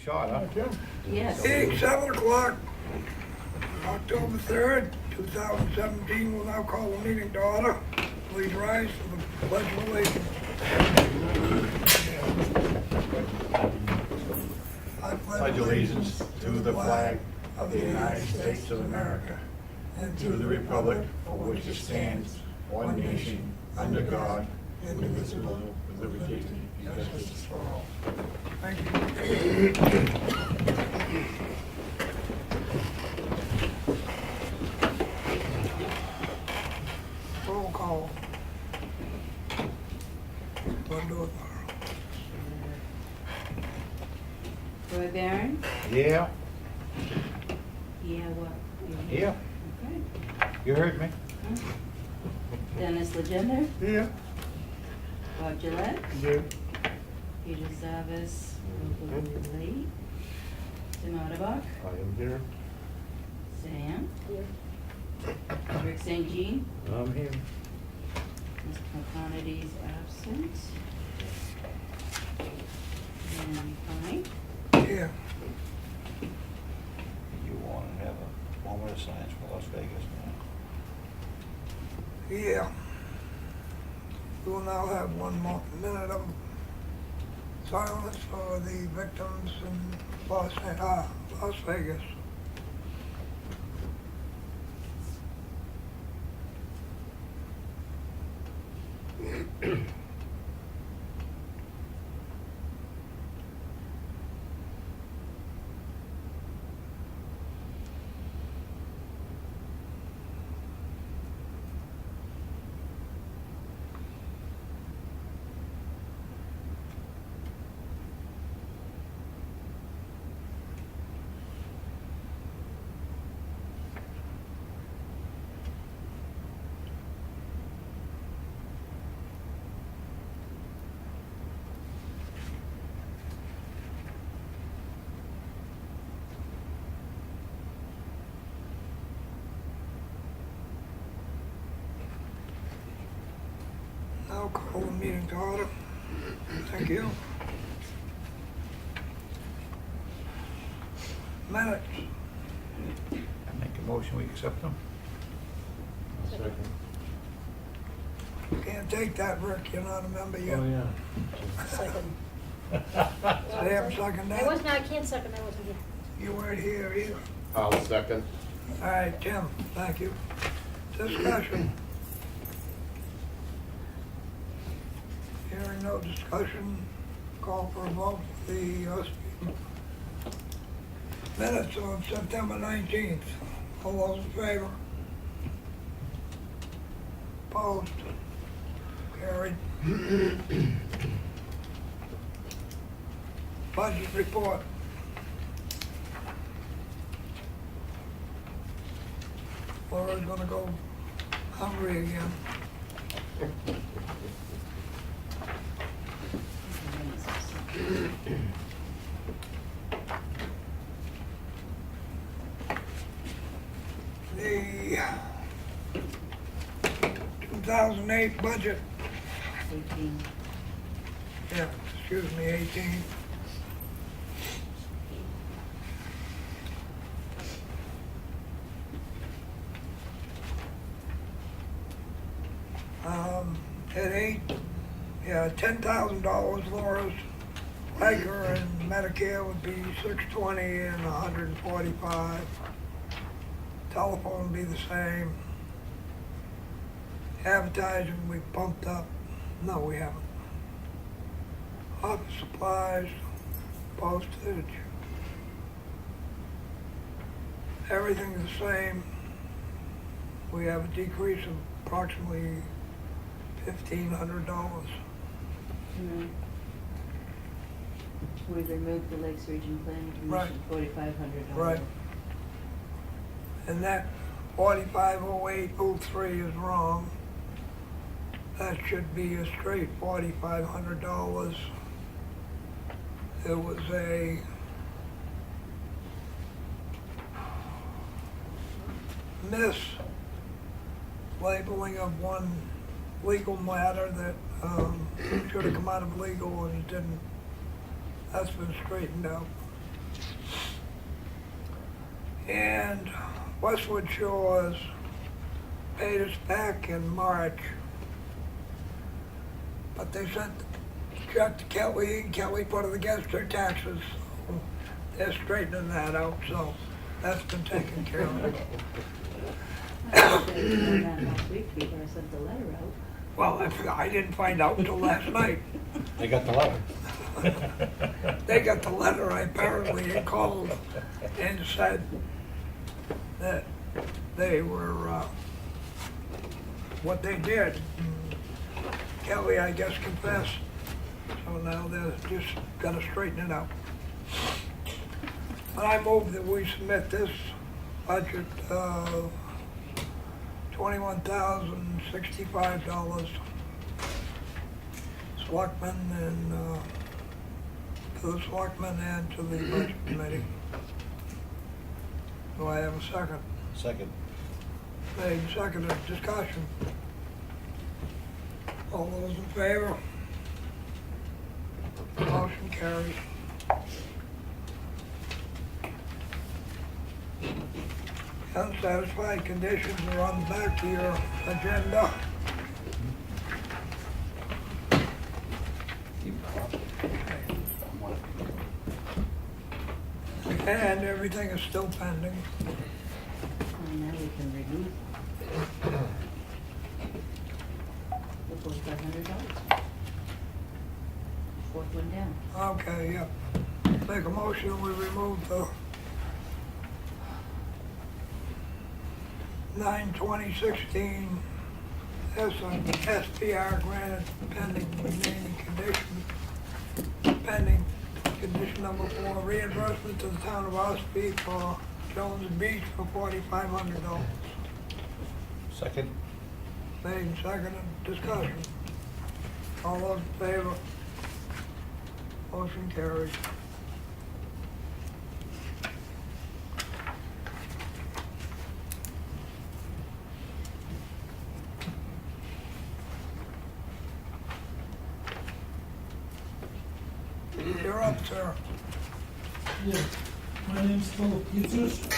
short, huh? Yes. Hey, 7 o'clock, October 3rd, 2017, we'll now call the meeting to order. Please rise for the pledge of allegiance. I Pledge allegiance to the flag of the United States of America and to the republic for which it stands, one nation, under God, indivisible, with liberty and justice for all. Thank you. Roll call. We'll do it. Roy Barron? Yeah, Yeah, what? yeah, Okay. you heard me? Dennis Legendre? Yeah. Bob Gillette? Yeah. Peter Zavas, late. Tim Otterbach? I am here. Sam? Rick St. Jean? I'm here. Mr. McConaty's absent. And Mike? Yeah. You want to have a moment of silence for Las Vegas now? Yeah. We will now have 1 more minute of silence for the victims in Las Vegas. Now call the meeting to order. Thank you. Minutes. Make a motion, we accept them? Can't take that, Rick, you're not a member yet. Oh, yeah. Second. Sam, second I that? I can't second, I wasn't here. You weren't here either. I'll second. All right, Tim, thank you. Discussion. Hearing no discussion, call for a vote for the minutes of September 19th. All those in favor? Opposed? Carried. Budget report. Laura's gonna go hungry again. The 2008 budget, 18. yeah, excuse me, 18. At $10,000, Laura's Laker and Medicare would be $620 and $145. Telephone would be the same. Advertising, we bumped up. No, we haven't. Office supplies, postage. Everything's the same. We have a decrease of approximately $1,500. Mm. We've removed the Lakes Region Planning Right. Commission, $4,500. Right. And that 450803 is wrong. That should be a straight $4,500. There was a mislabeling of one legal matter that should have come out of legal and it didn't. That's been straightened out. And Westwood Shores paid us back in March. But they sent the check to Kelly, and Kelly put it against their taxes. So they're straightening that out, so that's been taken care of. I should have done that last week before I sent the letter out. Well, I didn't find out until last night. They got the letter. They got the letter, I apparently had called and said that they were, what they did. Kelly, I guess, confessed. So now they're just gonna straighten it out. And I move that we submit this budget, $21,065. Selectmen and, to the selectmen and to the budget committee. Do I have a second? Second. Made and seconded, discussion. All those in favor? Motion carries. Unsatisfied conditions are on the back of your agenda. And everything is still pending. And now we can remove the $4,500. Fourth one down. Okay, yep. Make a motion, we remove the 9/20/16 SPR granted pending remaining conditions. Pending condition number 4, reimbursement to the town of Ossipee for Jones Beach for $4,500. Second. Made and seconded, discussion. All those in favor? Motion carries. You're up, sir. Yeah, my name is Paul Pizzas.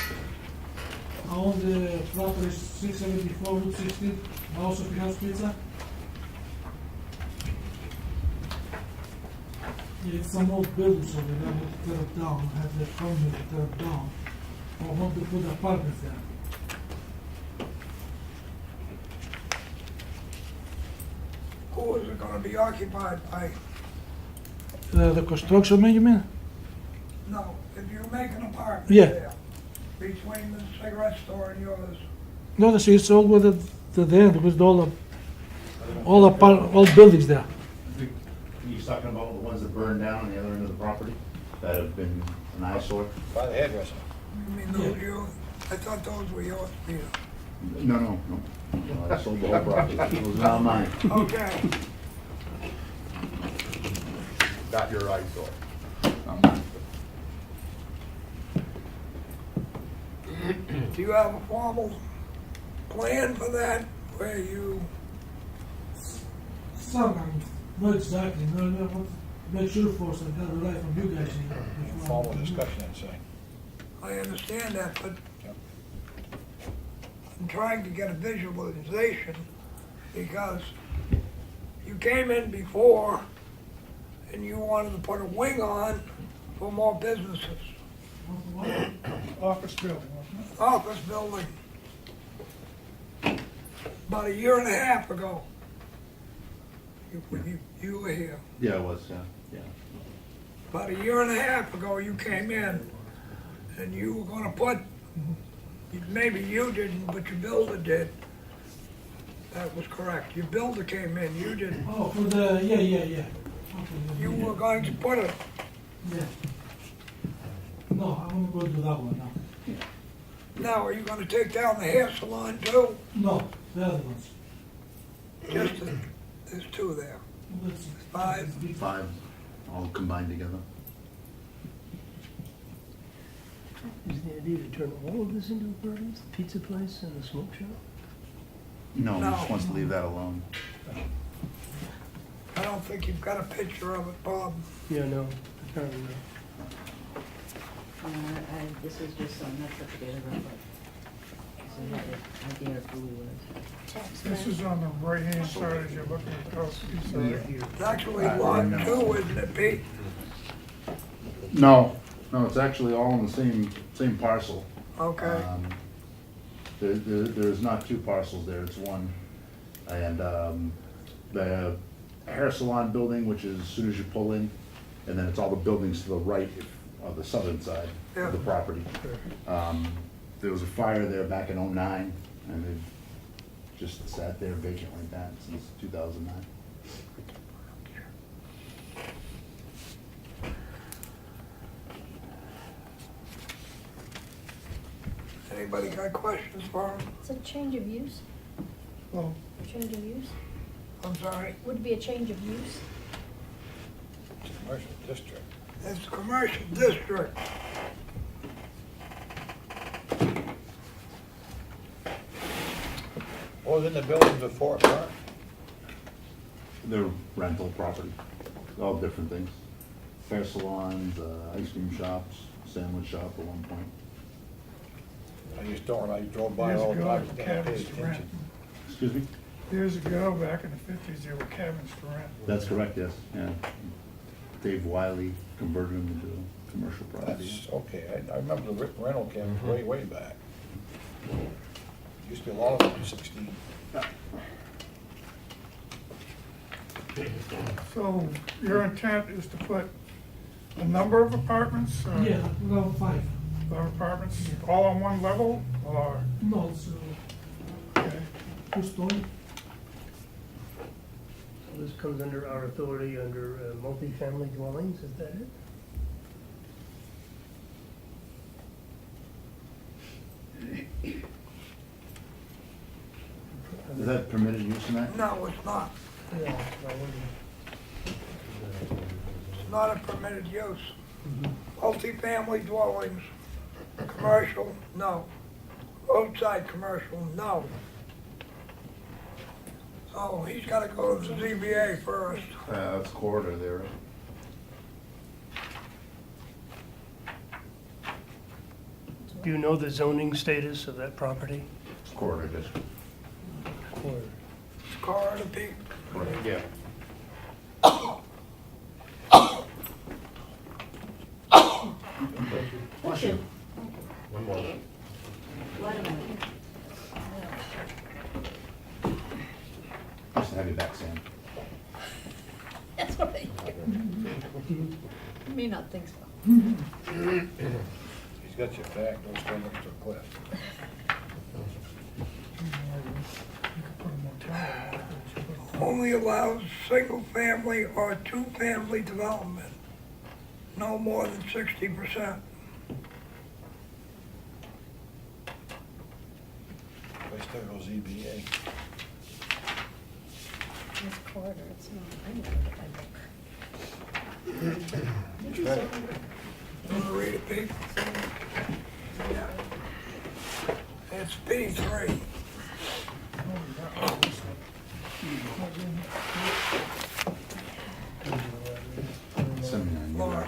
I own the property 674 Route 16, House of House Pizza. Yeah, it's some old buildings over there. I want to tear it down. I have the permit to tear it down. I want to put apartments there. Who is it gonna be occupied by? The construction man, you mean? No, if you make an apartment Yeah. there, between the cigarette store and yours, No, it's all with the end because all buildings there. He's talking about the ones that burned down on the other end of the property that have been an eyesore? By the hairdresser. you mean those yours? I thought those were yours, Peter. No. I sold the whole property. Those are not mine. Okay, Not your eyesore. Not mine. do you have a formal plan for that, where you, Some, not exactly. No, I want to make sure first I got it right from you guys here. before I Formal do it. discussion, I'd say. I understand that, but Yep. I'm trying to get a visualization, because you came in before and you wanted to put a wing on for more businesses, What? Office building, wasn't it? office building. About a year and a half ago, you were here. Yeah, it was, yeah. About a year and a half ago, you came in and you were gonna put, maybe you didn't, but your builder did. That was correct. Your builder came in, you didn't. Oh, for the, yeah. Okay, You yeah. were going to put it, Yeah. No, I'm gonna go do that one now. now are you gonna take down the hair salon too? No, the other ones. Just, there's two there. Let's see. 5. 5, all combined together. Is the idea to turn all of this into apartments, the pizza place and the smoke shop? No, he No. just wants to leave that alone. I don't think you've got a picture of it, Bob. Yeah, no, apparently not. This is just on that particular road, but so I had an idea of who he was. This is on the right-hand side as you're looking at the house piece of it. It's actually lot two, isn't it, Pete? No, it's actually all in the same parcel. Okay. There's not two parcels there, it's one. And the hair salon building, which is as soon as you pull in, and then it's all the buildings to the right of the southern side of the property. There was a fire there back in '09, and they've just sat there vacant like that since 2009. Anybody got questions for him? It's a change of use, Well, change of use, I'm sorry. would be a change of use. Commercial district. It's a commercial district. What was in the building before, Mark? They're rental property, all different things. Hair salons, ice cream shops, sandwich shop at one point. I used to, when I drove by years all the ago, time, there were I paid cabins to rent. attention. Excuse me? Years ago, back in the 50s, there were cabins to rent. That's correct, yes, yeah. Dave Wiley converted them into commercial property. That's, okay, I remember the rental cabins way, way back. Used to be a lot of them, 16. So your intent is to put a number of apartments? Yeah, around 5. Apartments, all on one level, or? No, it's Okay. 2-story. So this comes under our authority under multifamily dwellings, is that it? Is that permitted use in that? No, it's not. Yeah. I wonder. It's not a permitted use. Multifamily dwellings, commercial, no. Roadside commercial, no. So he's gotta go to the ZBA first. That's corridor there. Do you know the zoning status of that property? It's corridor district. It's corridor, Pete. Yeah. Bless you. One more. Wait a minute. Just to have you back, Sam. That's what I hear. You may not think so. He's got your back, don't stand next to a cliff. Put a motel. Only allows single-family or two-family development, no more than 60%. They still go ZBA. It's corridor, it's not, I know what I look. That's right. You wanna read it, Pete? Yeah. It's P3. Laura.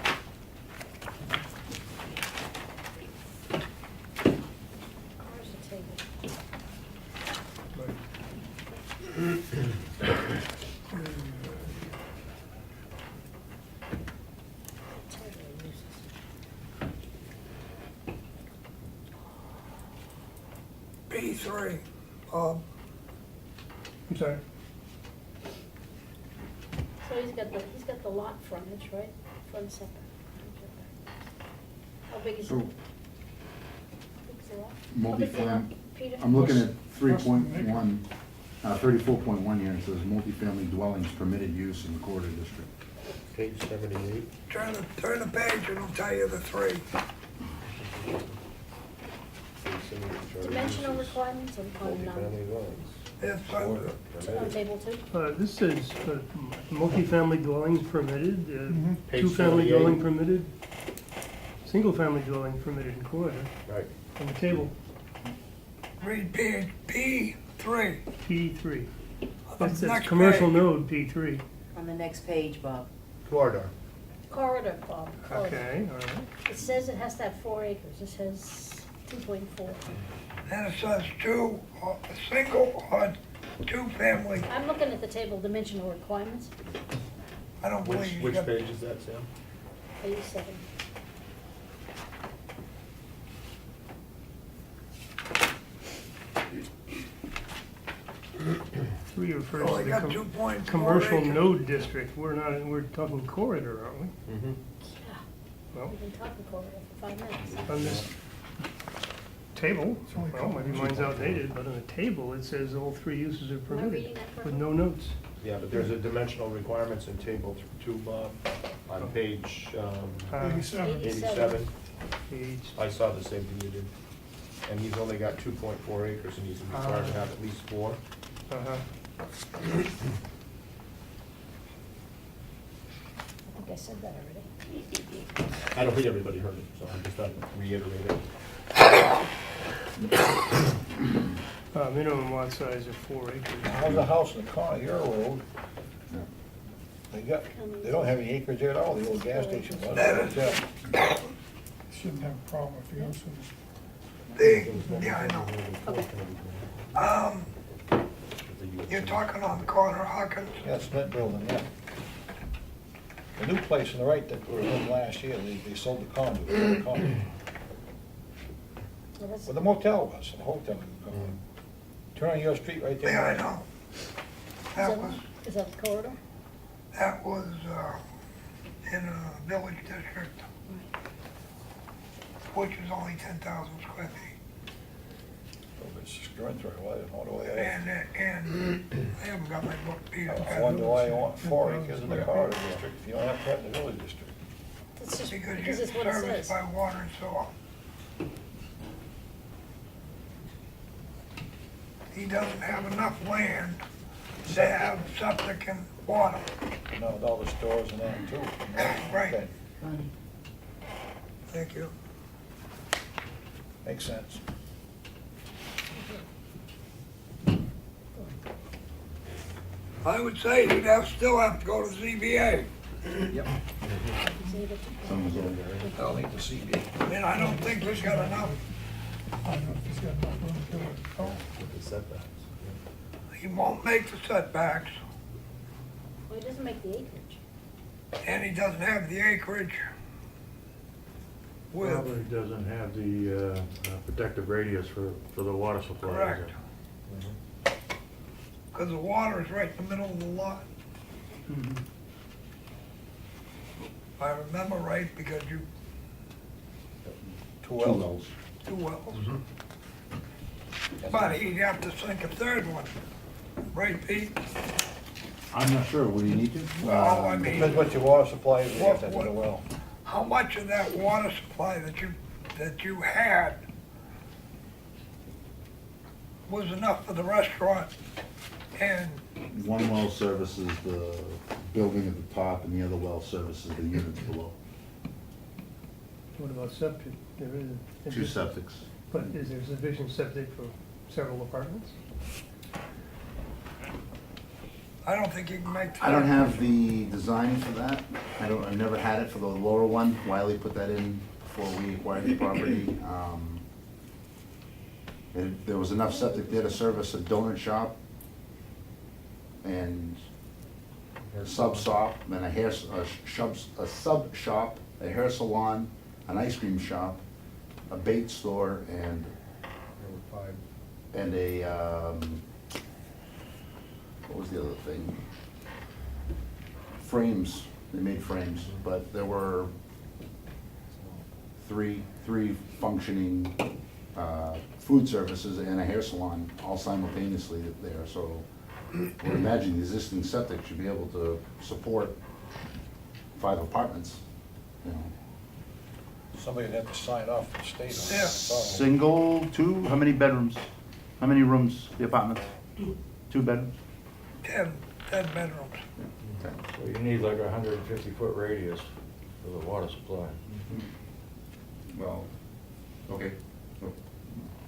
Where's the table? Table uses. P3, Bob. I'm sorry? So he's got the lot frontage, right? Front setback. How big is it? So, How big is the lot? How big is the lot, multifam, Peter? I'm looking at 3.1, 34.1 here, it says multifamily dwellings permitted use in the corridor district. Page 78. Turn the page and it'll tell you the three. Dimensional requirements on, Multifamily dwellings. It's on table 2? This says multifamily dwellings permitted, Page two-family 78. dwelling permitted, single-family dwelling permitted in corridor, Right. on the table, read page P3. P3. The That's next commercial page. node, P3. On the next page, Bob. Corridor. corridor, Bob, corridor. Okay, all right. It says it has to have 4 acres, it says 2.4. And it says two, a single or two-family. I'm looking at the table of dimensional requirements, I don't believe you Which got. page is that, Sam? 87. Three refers Oh, to I the got 2.4 commercial acres. node district. We're talking corridor, aren't we? Mm-hmm. Yeah, Well, we've been talking corridor for 5 minutes. on this table, well, maybe mine's outdated, but on the table, it says all 3 uses are Am I permitted, reading that with correctly? no notes. Yeah, but there's a dimensional requirements in table 2, Bob, on page 87. 87. Page, I saw the same thing you did. And he's only got 2.4 acres and he's required to have at least 4. uh-huh. I think I said that already. I don't think everybody heard it, so I'm just going to reiterate it. Minimum lot size of 4 acres. How's the house in the corner of your road? They don't have any acreage there at all, the old gas station. Shouldn't have a problem if you also. Yeah, I know. You're talking on the corner of Hawkins? Yeah, cement building, yeah. The new place on the right that we were in last year, they sold the conduit. Well, that's- Where the motel was, the hotel. Turn on your street right there. Yeah, I know. That was, Is that the corridor? that was, in a village district, which is only 10,000 square feet. It's strength right away, all the way And I haven't got my book, Peter. I wonder why you want 4 acres in the corridor district if you don't have to have the village district. It's just, Because because you're it's what it serviced says. by water and sewer. He doesn't have enough land to have septic and water. You know, with all the stores and that too. Right. Okay, Funny. Thank you. makes sense. I would say he'd still have to go to ZBA. Yep. See that- Someone's over there. I'll need to see it. I mean, I don't think he's got enough. I don't know if he's got enough room to do it. Oh, With the setbacks. He won't make the setbacks, Well, he doesn't make the acreage. and he doesn't have the acreage with, Probably doesn't have the protective radius for the water supply. correct. Because the water is right in the middle of the lot. If I remember right, because you, 2 wells. 2 wells. But he'd have to sink a 3rd one, right, Pete? I'm not sure, would you need to? Well, I mean, Depends what your water supply is, you have to have What- the well. how much of that water supply that you had was enough for the restaurant and, One well services the building at the top and the other well services the units below. What about septic? There is. 2 septics. But is there sufficient septic for several apartments? I don't think you can make. I don't have the design for that. I've never had it for the lower one. Wiley put that in before we acquired the property. And there was enough septic there to service a donut shop and a sub shop, then a sub shop, a hair salon, an ice cream shop, a bait store, and a, what was the other thing? Frames, they made frames, but there were three functioning food services and a hair salon all simultaneously there, so I would imagine the existing septic should be able to support 5 apartments, you know. Somebody would have to sign off and state on it. Yeah. Single, 2, how many bedrooms? How many rooms, the apartment? 2 bedrooms? 10 bedrooms. So you need like 150-foot radius for the water supply. Well, okay.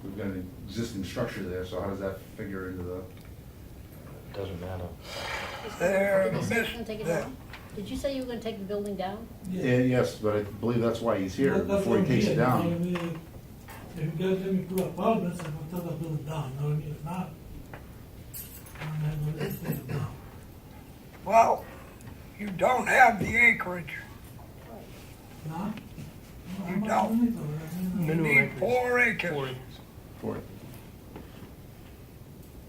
We've got an existing structure there, so how does that figure into the? Doesn't matter. They're Did he say he's gonna take it down? Did you say you were gonna take the building down? Yeah, yes, but I believe that's why he's here, That's before he what takes I'm it here, down. you know what I mean? If you guys let me put apartments, I'm gonna tear the building down, you know what I mean? If not, I'm not gonna take it down. Well, you don't have the acreage. No? No, You I'm not don't. doing it, I mean, You Minimum need acres. 4 acres. 4 acres. For it.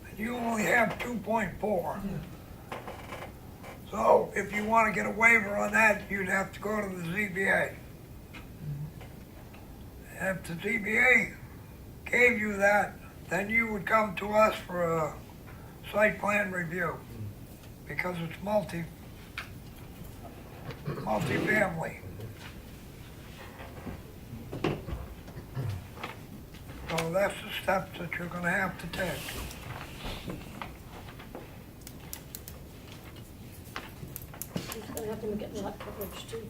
And you only have 2.4. yeah. So if you want to get a waiver on that, you'd have to go to the ZBA. And if the ZBA gave you that, then you would come to us for a site plan review. Because it's multi-family. So that's the steps that you're gonna have to take. He's gonna have to look at lot coverage too,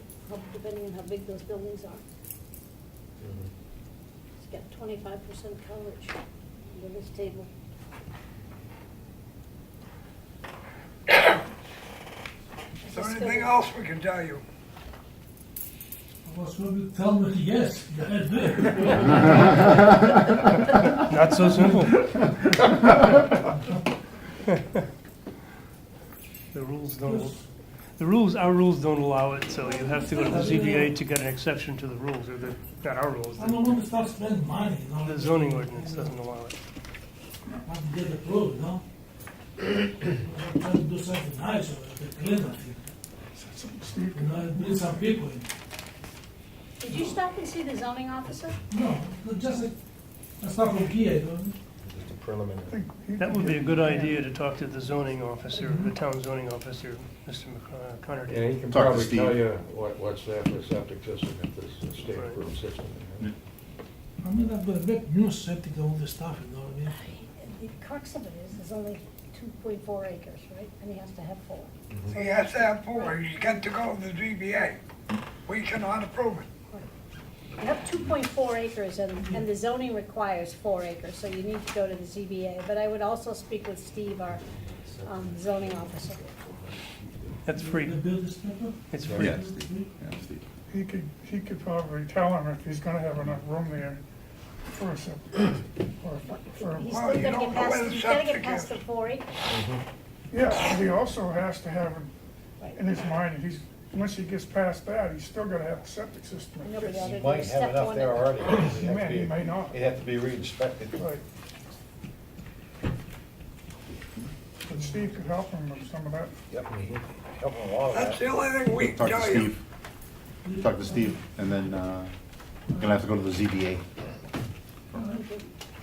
depending on how big those buildings are. He's got 25% coverage under this table. Is there anything else we can tell you? I was going to tell me yes, go ahead, do it. Not so simple. The rules don't, our rules don't allow it, so you have to go to the ZBA to get an exception to the rules, or not our rules. I don't want to start spending money, you know. The zoning ordinance doesn't allow it. Have to get approved, you know? I'm trying to do something nice, or to clean it. You know, bring some people in. Did you stop and see the zoning officer? No, just a stuff from here, you know? Just a preliminary. That would be a good idea to talk to the zoning officer, the town zoning officer, Mr. Connor. Yeah, he can Talk to probably Steve. tell you what's there for a septic system if this is a state approved system. I mean, I'm gonna make new septic and all this stuff, you know what I mean? The crux of it is, there's only 2.4 acres, right? And he has to have 4. So he has to have 4. He's got to go to the ZBA. We cannot approve it. You have 2.4 acres, and the zoning requires 4 acres, so you need to go to the ZBA. But I would also speak with Steve, our zoning officer. That's free. They build this paper? It's free. Yeah, Steve. Yeah, Steve. He could probably tell him if he's gonna have enough room there for a septic, or for, He's Well, still you gotta don't get know where past, the he's gotta get septic past is. the 4 acres. yeah, but he also has to have Right. in his mind, once he gets past that, he's still gotta have a septic system. I know, but Right. the other He thing might is have step enough one. there already. He may not. It'd have to be re-inspected. But Steve could help him with some of that. Yep, he can help him a lot of That's that. the only thing we can Talk to tell you. Steve. Talk to Steve, and then, we're gonna have to go to the ZBA.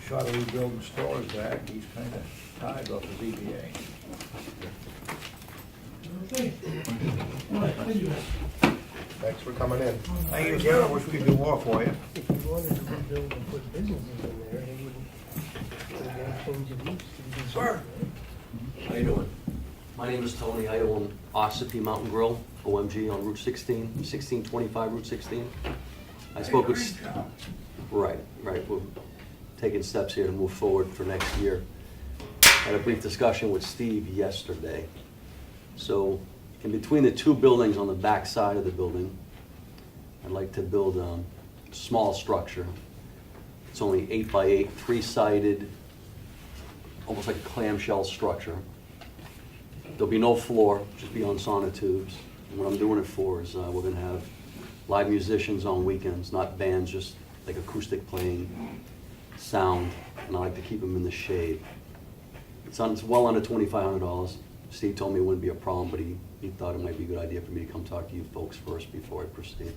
Shot of rebuilding stores back, he's kind of tied off the ZBA. Okay. All right, thank you guys. Thanks for coming in. Thank you, sir, I wish we could do more for you. If you wanted to rebuild and put businesses in there, they wouldn't change of use. Sir, How you doing? My name is Tony. I own Ossipee Mountain Grill, OMG, on Route 16, 1625 Route 16. I spoke with... Right. We're taking steps here to move forward for next year. Had a brief discussion with Steve yesterday. So, in between the 2 buildings on the back side of the building, I'd like to build a small structure. It's only 8 by 8, 3-sided, almost like a clamshell structure. There'll be no floor, just be on sonotubes. And what I'm doing it for is we're gonna have live musicians on weekends, not bands, just like acoustic playing, sound, and I like to keep them in the shade. It's well under $2,500. Steve told me it wouldn't be a problem, but he thought it might be a good idea for me to come talk to you folks first before I proceed.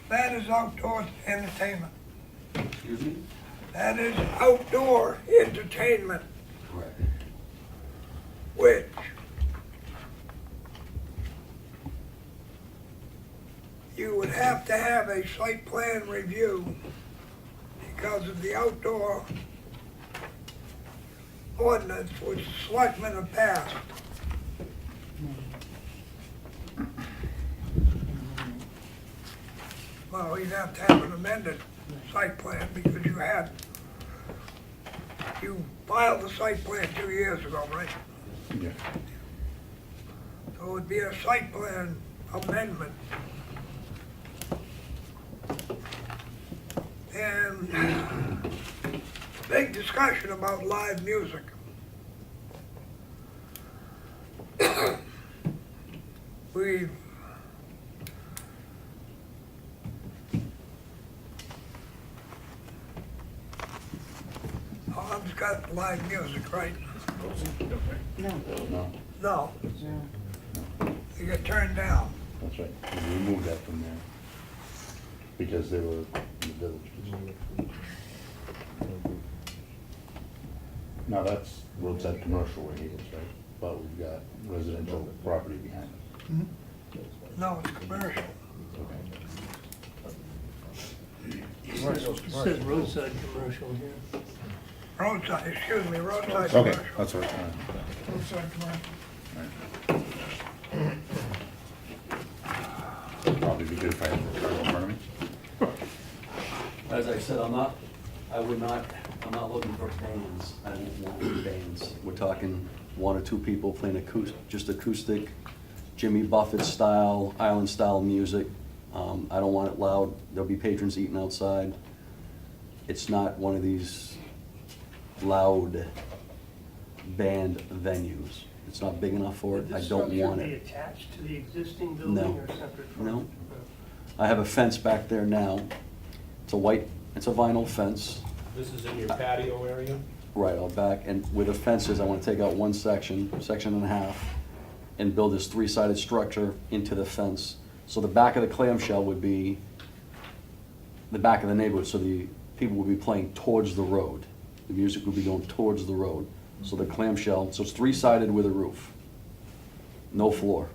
that is outdoor entertainment. Excuse me? That is outdoor entertainment, Correct. which you would have to have a site plan review because of the outdoor ordinance which the selectmen have passed. Well, you'd have to have an amended site plan because you had You filed the site plan 2 years ago, right? Yeah. So it would be a site plan amendment. And big discussion about live music. We've Bob's got live music, right? No, No, No, no. you get turned down. that's right. We removed that from there because they were in the village. Now, that's roadside commercial where he is, right? But we've got residential property behind it. No, it's commercial. It says roadside commercial here. Roadside, excuse me, roadside Okay, commercial. that's right. Outside commercial. Probably be good if I had the card in front of me. As I said, I'm not looking for bands. I don't want bands. We're talking 1 or 2 people playing just acoustic, Jimmy Buffett style, island style music. I don't want it loud. There'll be patrons eating outside. It's not one of these loud band venues. It's not big enough for it. I don't want Would it. this structure be attached to the existing building No. or separate from? No. I have a fence back there now. It's a vinyl fence. This is in your patio area? Right, out back, and where the fence is, I want to take out one section and a half, and build this 3-sided structure into the fence. So the back of the clamshell would be the back of the neighborhood, so the people would be playing towards the road. The music would be going towards the road. So the clamshell, so it's 3-sided with a roof. No floor.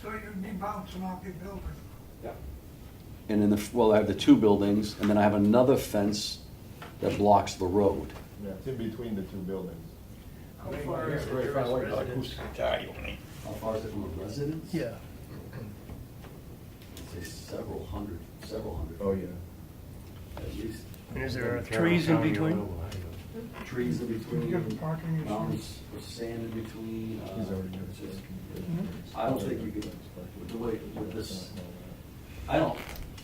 So you'd be bouncing off your building. And in I have the 2 buildings, and then I have another fence that blocks the road. Yeah, it's in between the 2 buildings. How far is it from your residence? How far is it from a residence? Yeah. I'd say several hundred. Oh, yeah. At least. And is there trees in between? Trees in between. You got parking issues. Mountains of sand in between. He's already got it's just- Mhm. I don't think you could, with the way, with this, I don't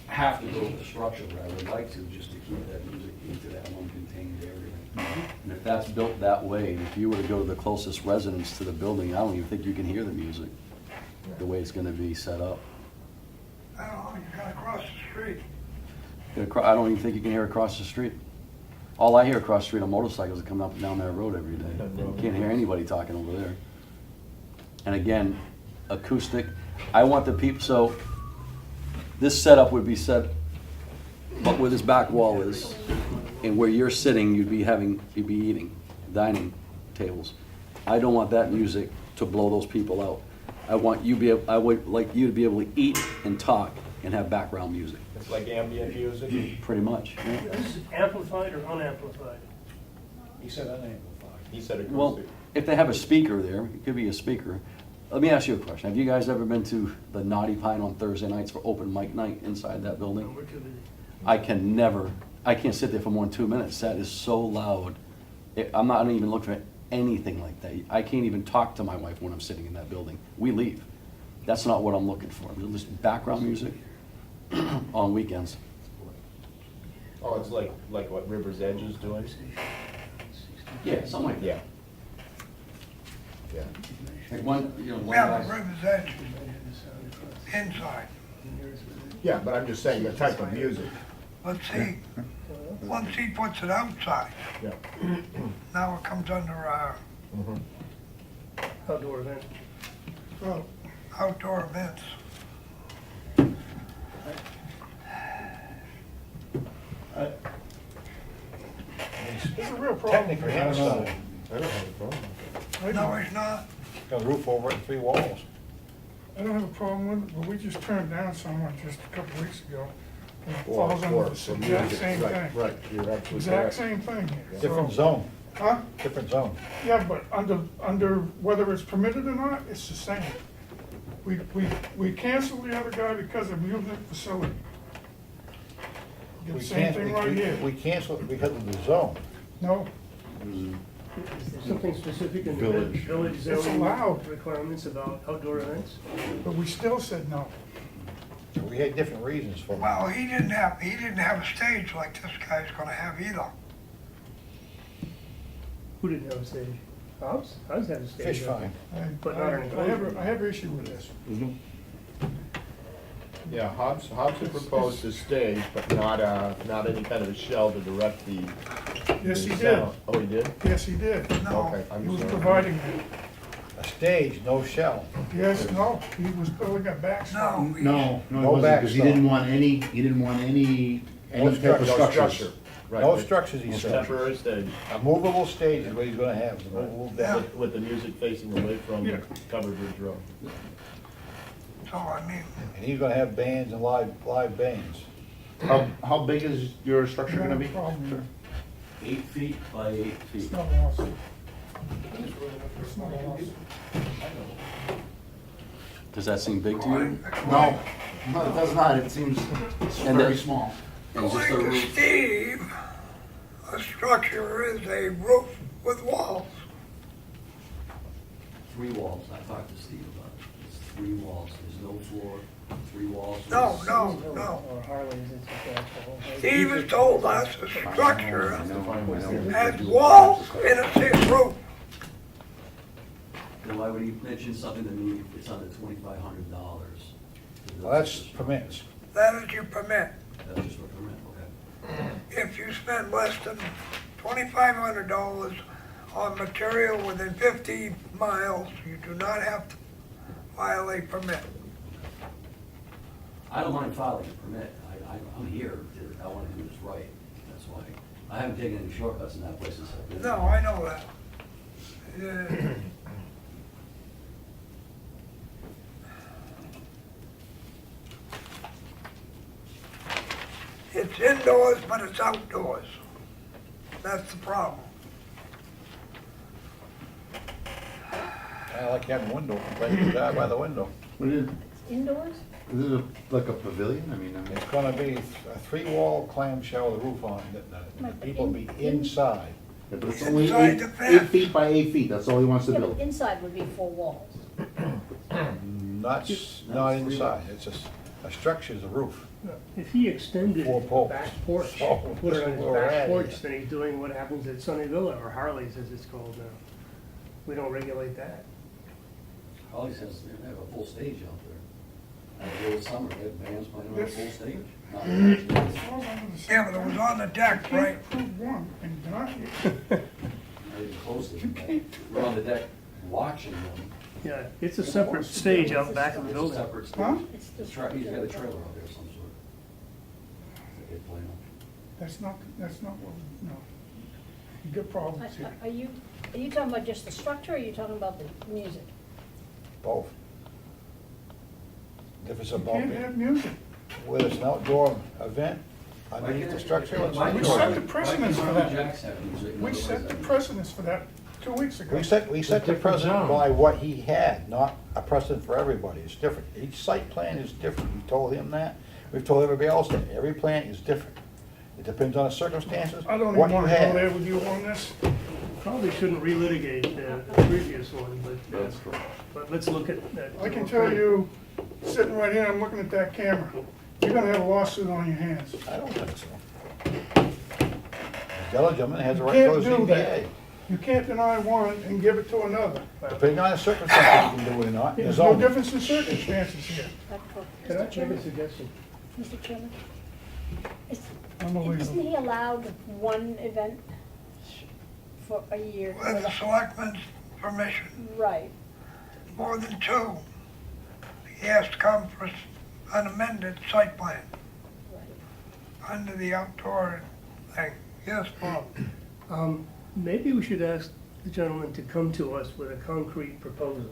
have to go with the structure, but I would like to, just to keep that music into that one contained area. And if that's built that way, if you were to go to the closest residence to the building, I don't even think you can hear the music, the way it's gonna be set up. I don't know, you gotta cross the street. I don't even think you can hear it across the street. All I hear across the street are motorcycles that come up and down that road every day. Can't hear anybody talking over there. And again, acoustic, I want the people, so this setup would be set, but where this back wall is, and where you're sitting, you'd be eating, dining tables. I don't want that music to blow those people out. I would like you to be able to eat and talk and have background music, It's like ambient music? pretty much. Yeah. Is it amplified or unamplified? He said unamplified. He said acoustic. Well, if they have a speaker there, it could be a speaker. Let me ask you a question. Have you guys ever been to the Naughty Pine on Thursday nights for open mic night inside that building? Which of the- I can't sit there for more than 2 minutes. That is so loud. I'm not even looking for anything like that. I can't even talk to my wife when I'm sitting in that building. We leave. That's not what I'm looking for. Just background music on weekends. Oh, it's like what River's Edge is doing? Yeah, something like that. Yeah. Yeah. Like one We have a River's Edge inside. Yeah, but I'm just saying the type of music. But see, once he puts it outside, Yeah. now it comes under our Outdoor event. well, outdoor events. There's a real problem. Technically, I don't know. I don't have a problem. No, it's not. Got a roof over it and 3 walls. I don't have a problem with it, but we just turned down someone just a couple weeks ago. And it Or- falls under or the for exact music. same Right, thing. right, you're absolutely Exact correct. same thing here. Different So- zone, Huh? different zone. Yeah, but under whether it's permitted or not, it's the same. We canceled the other guy because of music facility. Get We the same can't- thing we- right we- here. We canceled it because of the zone. No, was Is there something specific in the Village. village It's zoning allowed. requirements about outdoor events? But we still said no. We had different reasons for it. Well, he didn't have a stage like this guy's gonna have either. Who didn't have a stage? Hobbs? Hobbs had a stage. Fish fine. But not an enclosure. I have issue with this. Yeah, Hobbs had proposed a stage, but not any kind of a shell to direct the. Yes, he the did. sound. Oh, he did? Yes, he did. Okay, I'm He was sorry. providing it. A stage, no shell. Yes, no, he was building a backstop. No, No it wasn't, because he backstop. didn't want any No type of structure. structures. Right, No but structures, he said. Temporary stage, A movable stage is what he's gonna have, a movable bed. with the music facing away from Yeah. Covered Bridge Road. So, I mean, And he's gonna have bands and live bands. How big is your structure gonna be? No problem. 8 feet by 8 feet. It's not a lawsuit. It's not a lawsuit. Does that seem big to you? No, no, it does not, it seems And very the- small. And just a according to roof? Steve, a structure is a roof with walls. 3 walls. I talked to Steve about it. It's 3 walls. There's no floor, 3 walls. No, no. Or Harley's, it's just actual. Steve has told us a structure I know. has walls and a roof. Then why would he mention something to me if it's under $2,500? Well, that's permits. That is your permit. That's just what permit, okay. If you spend less than $2,500 on material within 50 miles, you do not have to file a permit. I don't mind filing a permit. I'm here I want to do this right. That's why. I haven't taken any shortcuts in that place since I've been. No, I know that. Yeah. It's indoors, but it's outdoors. That's the problem. I like having a window, play guitar by the window. What is it? Indoors? Is it like a pavilion? I mean, It's gonna be a 3-wall clamshell with a roof on it, that the people will be inside. yeah, but it's only Inside eight, the fence. 8 feet by 8 feet, that's all he wants to Yeah, but build. inside would be 4 walls. Not inside, it's just, a structure's a roof. If he extended 4 the poles. back porch, Oh, put it on where his we're back at porch, here. then he's doing what happens at Sunny Villa, or Harley's as it's called now. We don't regulate that. Holly says they have a full stage out there. Over the summer, they have bands playing on a full stage. Not As far as I'm concerned, Yeah, but it was on the deck, you right? can't prove one and deny it. not even close to it. We're on the deck watching them. Yeah, it's a separate stage out back of the It's a building. separate stage. Huh? It's the He's got a trailer out there of some sort. That they play on. That's not what, no. You get problems here. Are you talking about just the structure, or are you talking about the music? Both. If it's You about, can't have music. whether it's an outdoor event, underneath the structure, it's Why We can't- set indoor. the precedence why for can't that. Jacks have music and We otherwise set the have- precedence for that 2 weeks ago. We set the precedent by what he had, not a precedent for everybody, it's different. Each site plan is different, we told him that, we've told everybody else that, every plan is different. It depends on the circumstances, I don't what even you want to go there have. with you on this. Probably shouldn't relitigate the previous one, but, That's correct. but let's look at that. I can tell you, sitting right here, I'm looking at that camera, you're gonna have a lawsuit on your hands. I don't think so. The other gentleman has a right Can't to do go to that. ZBA. You can't deny one and give it to another. Depending on the circumstances, you can do it or not. There's There's no only- difference in circumstances here. Can I Mr. make a Chairman? suggestion? Mr. Chairman? Unbelievable. Isn't he allowed one event for a year? With the selectmen's permission, Right. more than 2. He has to come for an amended site plan Right. under the outdoor thing. Yes, Bob? Maybe we should ask the gentleman to come to us with a concrete proposal.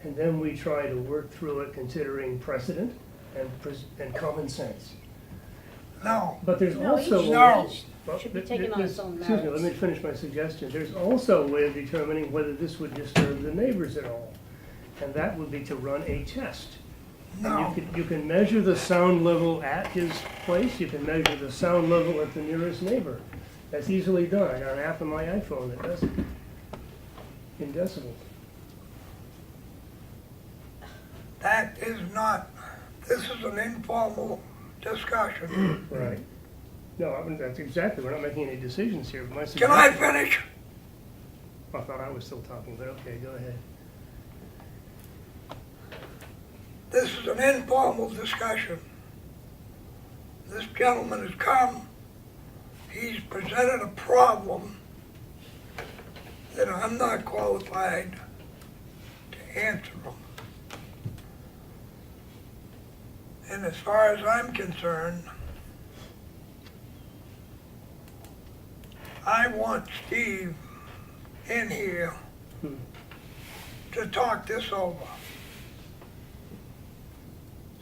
And then we try to work through it considering precedent and common sense. No. But there's No, also. each No. Well, should be taken on its own Excuse me, let me merits. finish my suggestion. There's also a way of determining whether this would disturb the neighbors at all. And that would be to run a test. No. And you can measure the sound level at his place, you can measure the sound level at the nearest neighbor. That's easily done. I got an app on my iPhone that does it. In decibels. That is not, this is an informal discussion. Right. No, that's exactly, we're not making any decisions here. My Can I suggestion- finish? I thought I was still talking, but okay, go ahead. This is an informal discussion. This gentleman has come, he's presented a problem that I'm not qualified to answer him. And as far as I'm concerned, I want Steve in here to talk this over.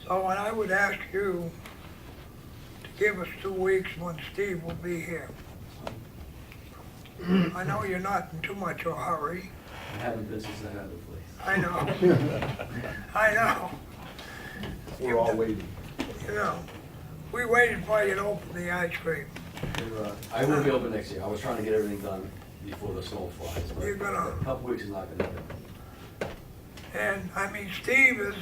So, and I would ask you to give us 2 weeks when Steve will be here. I know you're not in too much of a hurry. I haven't been since I had the place. I know. I know. We're all waiting. You know, we waited for you to open the ice cream. I will be open next year. I was trying to get everything done before the snow flies, but You're gonna- a couple weeks is not gonna do it. And, I mean, Steve is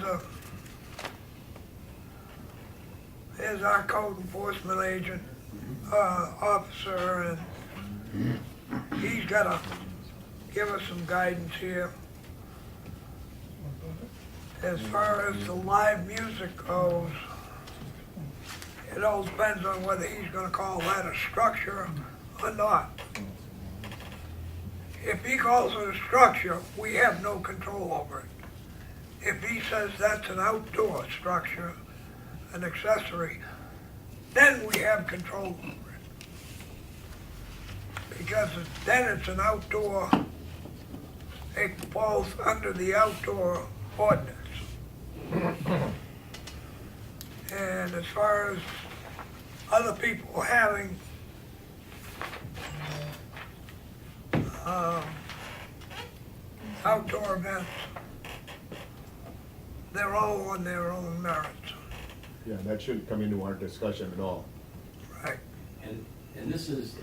our code enforcement agent, officer, and he's gotta give us some guidance here. As far as the live music goes, it all depends on whether he's gonna call that a structure or not. If he calls it a structure, we have no control over it. If he says that's an outdoor structure, an accessory, then we have control over it. Because then it's an outdoor, it falls under the outdoor ordinance. And as far as other people having outdoor events, they're all on their own merits, Yeah, that shouldn't come into our discussion at all. right? And this is,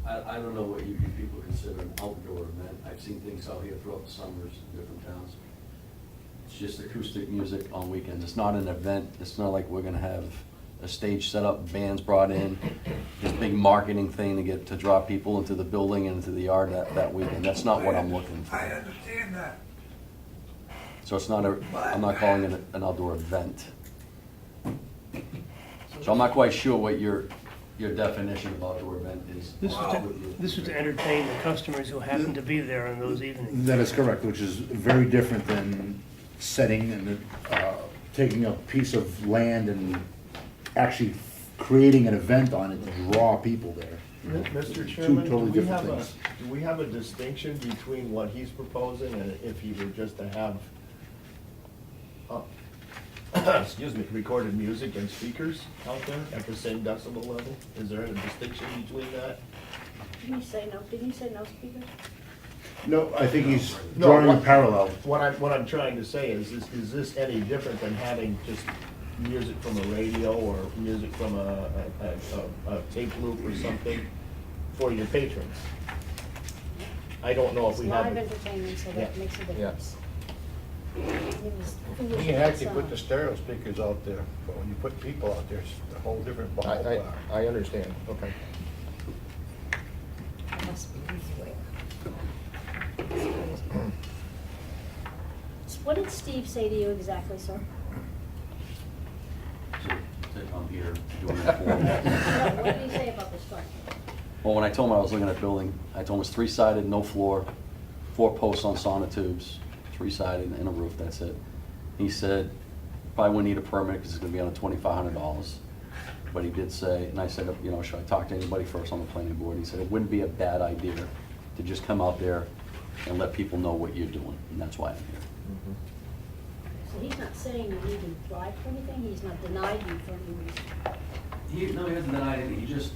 I don't know what you people consider an outdoor event. I've seen things out here throughout the summers in different towns. It's just acoustic music on weekends. It's not an event. It's not like we're gonna have a stage set up, bands brought in, this big marketing thing to draw people into the building and into the yard that weekend. That's not what I'm looking for. I understand that. So it's not I'm not calling it an outdoor event. So I'm not quite sure what your definition of outdoor event is. This was to entertain the customers who happen to be there on those evenings. That is correct, which is very different than setting and taking a piece of land and actually creating an event on it to draw people there. Mr. Chairman, totally do different we have a distinction between what he's proposing and if he were just to have, excuse me, recorded music and speakers out there at the same decibel level? Is there a distinction between that? Didn't you say no, didn't you say no speakers? No, I think he's No, drawing a what- parallel. What I'm trying to say is this any different than having just music from a radio or music from a tape loop or something for your patrons? I don't know if It's we have. live entertainment, so that Yeah. makes a Yeah. difference. It was foolish You can actually to put the sound. stereo speakers out there, but when you put people out there, it's a whole different ballpark. I understand, okay. It must be easy. So what did Steve say to you exactly, sir? I'm here doing that for him. No, what did he say about the structure? Well, when I told him I was looking at building, I told him it's 3-sided, no floor, 4 posts on sonotubes, 3-sided and a roof, that's it. He said, probably wouldn't need a permit because it's gonna be under $2,500. But he did say, and I said, you know, should I talk to anybody first on the planning board? He said, it wouldn't be a bad idea to just come out there and let people know what you're doing, and that's why I'm here. So he's not saying you need to apply for anything, he's not denied you for any reason. No, he hasn't denied anything, he just,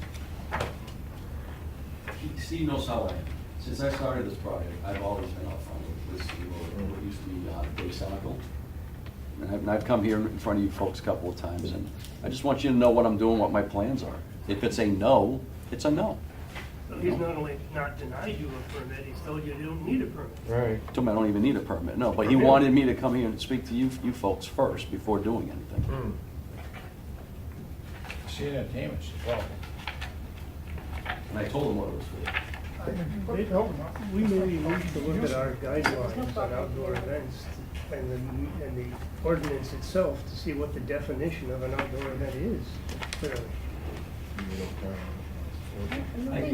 Steve knows how I am. Since I started this project, I've always been upfront with what used to be Dave Senical. And I've come here in front of you folks a couple of times, and I just want you to know what I'm doing, what my plans are. If it's a no, it's a no. So he's not only not denied you a permit, he's told you don't need a permit. Right. Told me I don't even need a permit, no, but he wanted me to come here and speak to you folks first before doing anything. See, entertainment's the problem. And I told him what it was for. We maybe need to look at our guidelines on outdoor events and the ordinance itself to see what the definition of an outdoor event is, clearly.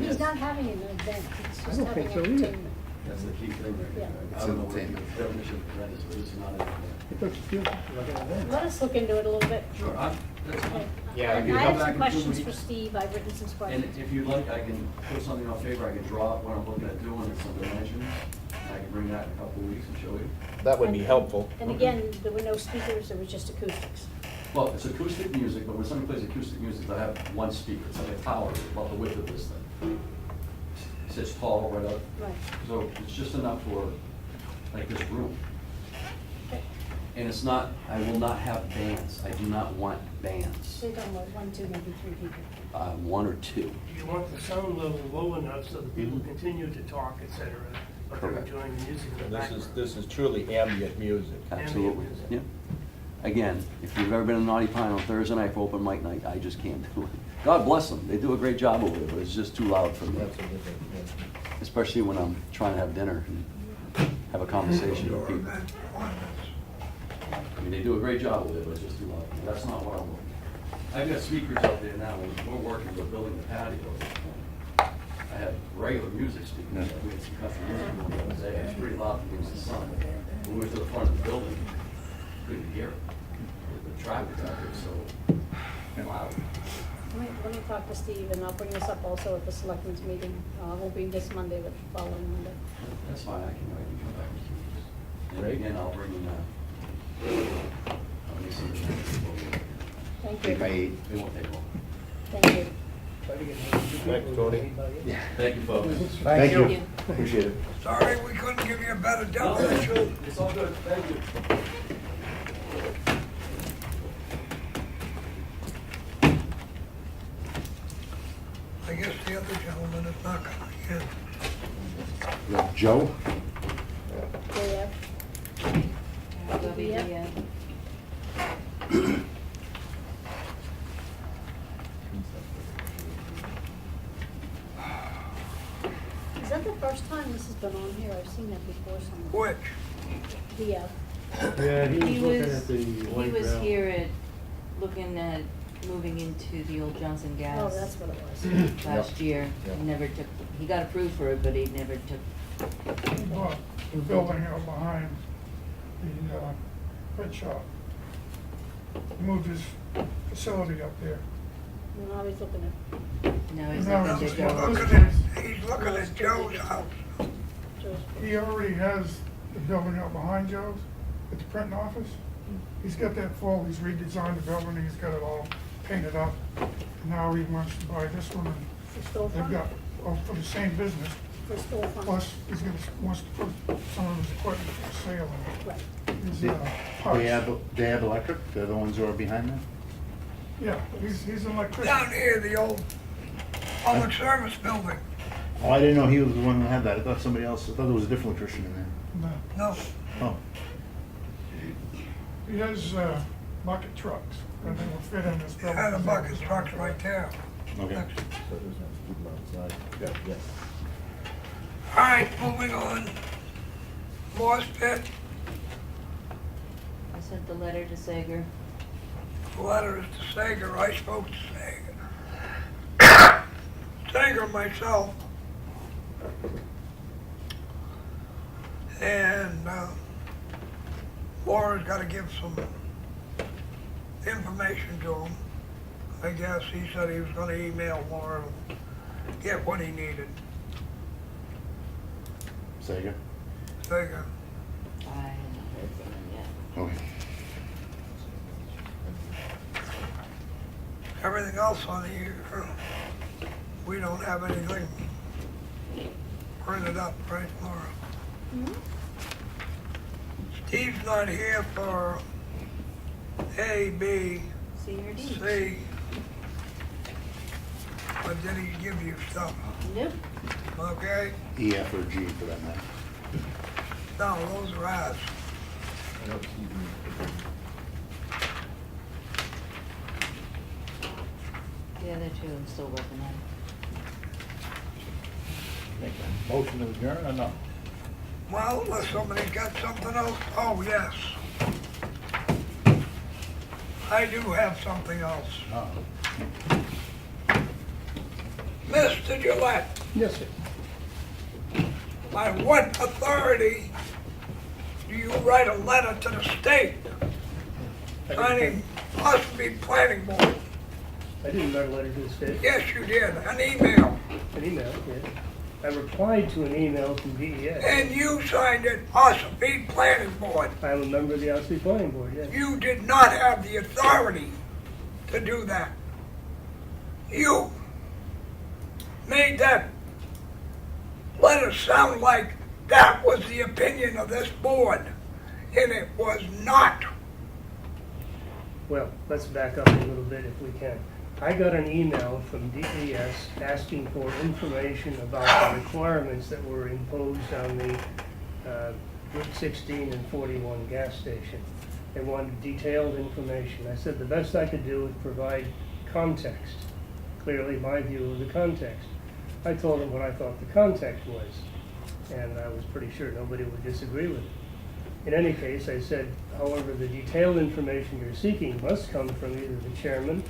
He's not having an event, he's I just don't having think so either. entertainment. That's the key thing right Yeah. there. I don't know what the definition of event is, but it's not an event. It doesn't feel like an event. Let us look into it a little bit. Sure, that's Okay. fine. Yeah, I I can come have back some in 2 questions for weeks. Steve, I've written some And questions. if you'd like, I can put something on paper, I can draw up what I'm looking at doing and some dimensions. And I can bring that in a couple of weeks and show you. That would be helpful. And again, there were no speakers, it was just acoustics. Well, it's acoustic music, but when somebody plays acoustic music, they have one speaker. It's like a tower, about the width of this thing. It sits tall right up. Right. So it's just enough for, like, this room. Okay. And it's not, I will not have bands. I do not want bands. So you're talking about 1, 2, maybe 3 people. 1 or 2. You want the sound level low enough so that people continue to talk, et cetera, but they're Correct. enjoying the music in the This background. is truly ambient music. Absolutely, yeah. Again, if you've ever been in Naughty Pine on Thursday night for open mic night, I just can't do it. God bless them, they do a great job over there, but it's just too loud for me. That's a different, Especially when I'm trying to have dinner and have a conversation with people. I mean, they do a great job with it, but it's just too loud. That's not what I'm looking for. I've got speakers out there now, and we're working, we're building the patio. I have regular music speakers, we had some country music going the other day, it's pretty loud against the sun. When we went to the front of the building, couldn't hear it. The traffic's out there, so loud. Let me talk to Steve, and I'll bring this up also at the selectmen's meeting. It won't be this Monday, but the following Monday. That's fine, I can come back with you. And Great. again, I'll bring in, I'll need some. Thank you. It won't take long. Thank you. Try to get more people Thanks, Tony. anybody else. Yeah, thank you, folks. Thank you. Appreciate it. Sorry, we couldn't give you a better No, definition. it's all good, thank you. I guess the other gentleman is not coming in. You got Joe? Yeah. Yeah. Is that the first time this has been on here? I've seen that before somewhere. Which? The, Yeah, He was, the he was here at, looking at moving into the old Johnson oh, Gas that's what it was. last year. Yep. He never took, he got approved for it, but he never took. He bought the building out behind the print shop. He moved his facility up there. No, I was looking at No, he's No, not he's gonna He's go. looking at Joe's house. Joe's. He already has the building out behind Joe's at the printing office. He's got that full, he's redesigned the building, he's got it all painted up. Now he wants to buy this one, and For they've storefront? got, for the same business, For storefront. plus he's gonna, wants to put some of his equipment for sale in Right. it. His, They parts. they have electric? They're the ones who are behind that? Yeah, he's an electrician. Down here, the old public service building. Oh, I didn't know he was the one who had that. I thought somebody else, I thought there was a different electrician in there. No, No, Oh, he has bucket trucks, and they will fit in this building. had a bucket truck right there. okay. Next. So there's no people outside. Yeah. All right, moving on. Morse pit, I sent the letter to Sager. letter is to Sager, I spoke to Sager. Sager myself. And Laura's gotta give some information to him. I guess he said he was gonna email Laura and get what he needed. Sega? Sager. I have not heard from him yet. Okay. Everything else on here, we don't have anything printed up, right, Laura? Steve's not here for A, B, See your deeds. C. or did he give you stuff? Nope. Okay? E, F, or G for that matter. No, those are ours. The other two I'm still working on. Make a motion to adjourn or no? Well, unless somebody got something else, oh, yes. I do have something else. No. Mr. Gillette, Yes, sir. by what authority do you write a letter to the state signing Ossipee Planning Board? I didn't write a letter to the state. Yes, you did, an email, An email, yes. I replied to an email from DES. and you signed it, Ossipee Planning Board. I am a member of the Ossipee Planning Board, yes. You did not have the authority to do that. You made that letter sound like that was the opinion of this board, and it was not. Well, let's back up a little bit if we can. I got an email from DES asking for information about the requirements that were imposed on the Route 16 and 41 gas station. They wanted detailed information. I said the best I could do was provide context, clearly my view of the context. I told them what I thought the context was, and I was pretty sure nobody would disagree with it. In any case, I said, however, the detailed information you're seeking must come from either the chairman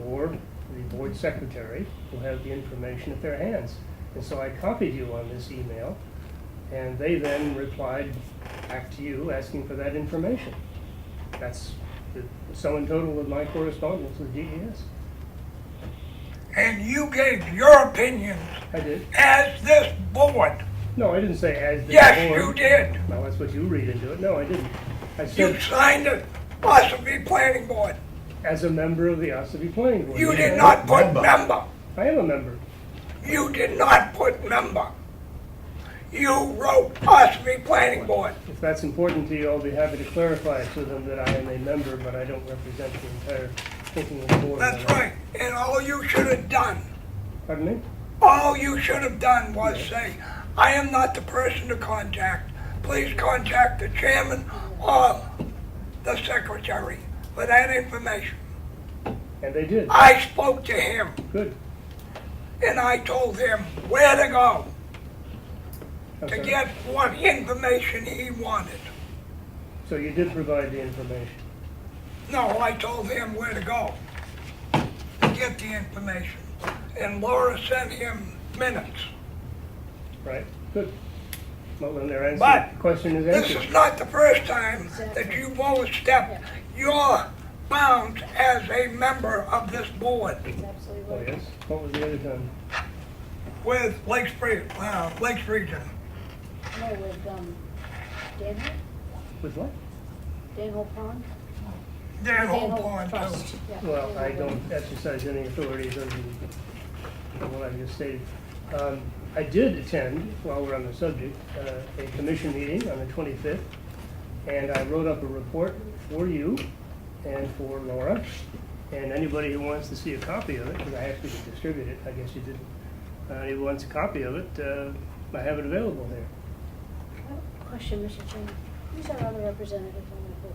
or the board secretary, who have the information at their hands. And so I copied you on this email, and they then replied back to you asking for that information. That's the sum and total of my correspondence with DES. And you gave your opinions I did. as this board. No, I didn't say as the Yes, board. you did. Well, that's what you read into it. No, I didn't. I You said, signed it, Ossipee Planning Board. as a member of the Ossipee Planning Board. You Yes, did not put member. I am a member. You did not put member. You wrote Ossipee Planning Board. If that's important to you, I'll be happy to clarify to them that I am a member, but I don't represent the entire thinking of the board. That's right. And all you should have done, Pardon me? all you should have done was say, I am not the person to contact. Please contact the chairman or the secretary for that information. And they did. I spoke to him Good. and I told him where to go I'm to sorry. get what information he wanted. So you did provide the information. No, I told him where to go to get the information. And Laura sent him minutes. Right? Good. Well, then their answer, But question is this answered. is not the first time that you've overstepped your bounds as a member of this board That's absolutely Oh, right. yes? What was the other time? with Lakes Region. No, with, Danville, With what? Danville Pond? Dan Danville Pond too. Trust, yeah. Well, I don't exercise any authority other than what I just stated. I did attend, while we're on the subject, a commission meeting on the 25th, and I wrote up a report for you and for Laura, and anybody who wants to see a copy of it, because I asked you to distribute it, I guess you didn't. Who wants a copy of it, I have it available there. Question, Mr. Chairman. Who's our other representative on the board?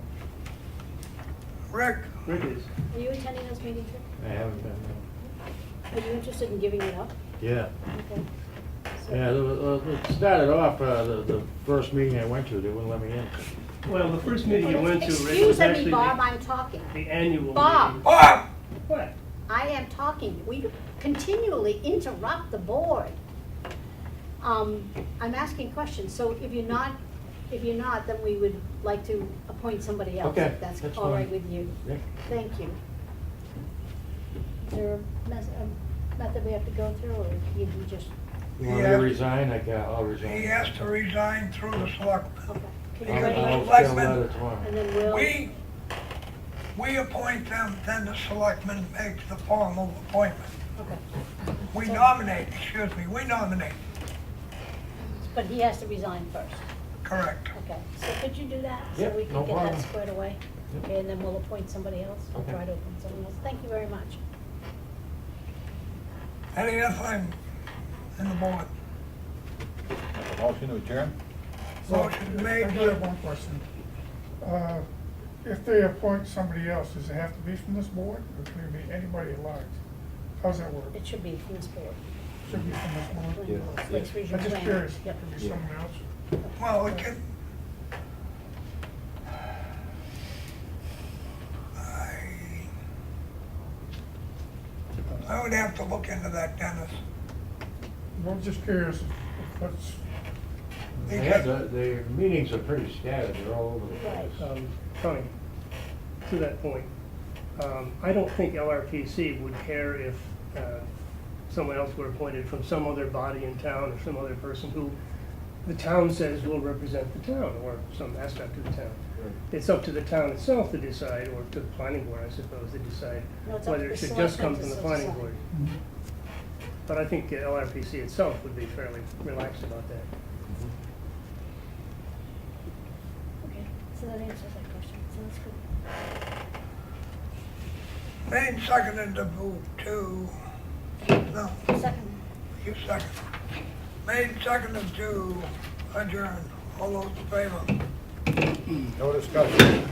Rick, Rick is. Are you attending those meetings, Rick? I haven't been there. Are you interested in giving it up? Yeah. Okay. So- Yeah, it started off, the first meeting I went to, they wouldn't let me in. Well, the first meeting you went to, Rick, Excuse was me, actually Bob, the I'm talking. annual Bob. meeting. Bob, What? I am talking. We continually interrupt the board. I'm asking questions, so if you're not, then we would like to appoint somebody else. Okay, If that's that's all right fine. with you. Yeah. Thank you. Is there a method we have to go through, or you just, You want me to resign? I'll resign. he has to resign through the selectmen. okay. Can you I'll write I'll it? send a letter tomorrow. And then we'll, We appoint them, then the selectmen makes the formal appointment. okay. We nominate, we nominate, But he has to resign first. correct. Okay, so could you do that? Yep, So we can no get that problem. squared away? Yep. Okay, and then we'll appoint somebody else. We'll Okay. try to appoint someone else. Thank you very much. Any other thing in the board? Motion to adjourn? Motion I made, do have one question. If they appoint somebody else, does it have to be from this board, or can it be anybody at large? How's that work? It should be from this board. Should be from this board? Planning board, Lakes I'm Regional just Planning. curious, Yep. could be someone else. well, we can. I would have to look into that, Dennis. I'm just curious if that's, The meetings are pretty scattered, they're all over the place. Tony, to that point, I don't think LRPC would care if someone else were appointed from some other body in town or some other person who the town says will represent the town or some aspect of the town. It's up to the town itself to decide, or to the planning board, I suppose, to decide No, it's up whether to it the should just come selectmen from to the planning decide. board. But I think LRPC itself would be fairly relaxed about that. Okay, so that answers that question, so that's good. Made seconded to move to, no, Second, you second. Made seconded to adjourn. All those in favor? No discussion.